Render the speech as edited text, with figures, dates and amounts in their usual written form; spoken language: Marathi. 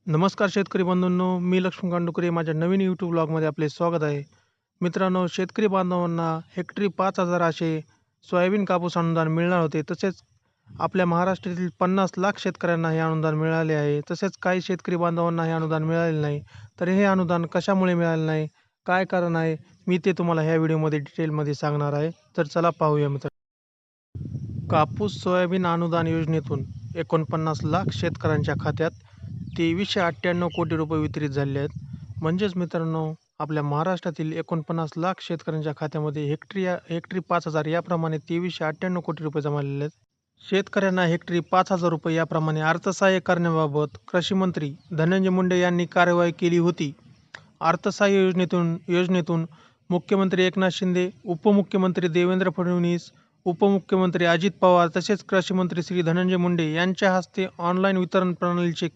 नमस्कार शेतकरी बंधूंनो, मी लक्ष्मीकांत डुकरे. माझ्या नवीन यूट्यूब ब्लॉगमध्ये आपले स्वागत आहे. मित्रांनो, शेतकरी बांधवांना हेक्टरी 5,000 असे सोयाबीन कापूस अनुदान मिळणार होते. तसेच आपल्या महाराष्ट्रातील 50 लाख शेतकऱ्यांना हे अनुदान मिळाले आहे. तसेच काही शेतकरी बांधवांना हे अनुदान मिळाले नाही. तर हे अनुदान कशामुळे मिळाले नाही, काय कारण आहे, मी ते तुम्हाला ह्या व्हिडिओमध्ये डिटेलमध्ये सांगणार आहे. तर चला पाहूया मित्रांनो. कापूस सोयाबीन अनुदान योजनेतून 49 लाख शेतकऱ्यांच्या खात्यात 2398 कोटी रुपये वितरित झाले आहेत. म्हणजेच मित्रांनो, आपल्या महाराष्ट्रातील 49 लाख शेतकऱ्यांच्या खात्यामध्ये हेक्टरी 5,000 याप्रमाणे 2398 कोटी रुपये जमा झालेले आहेत. शेतकऱ्यांना हेक्टरी 5,000 रुपये याप्रमाणे अर्थसहाय्य करण्याबाबत कृषी मंत्री धनंजय मुंडे यांनी कार्यवाही केली होती. अर्थसहाय्य योजनेतून मुख्यमंत्री एकनाथ शिंदे, उपमुख्यमंत्री देवेंद्र फडणवीस, उपमुख्यमंत्री अजित पवार तसेच कृषी मंत्री श्री धनंजय मुंडे यांच्या हस्ते ऑनलाईन वितरण प्रणालीचे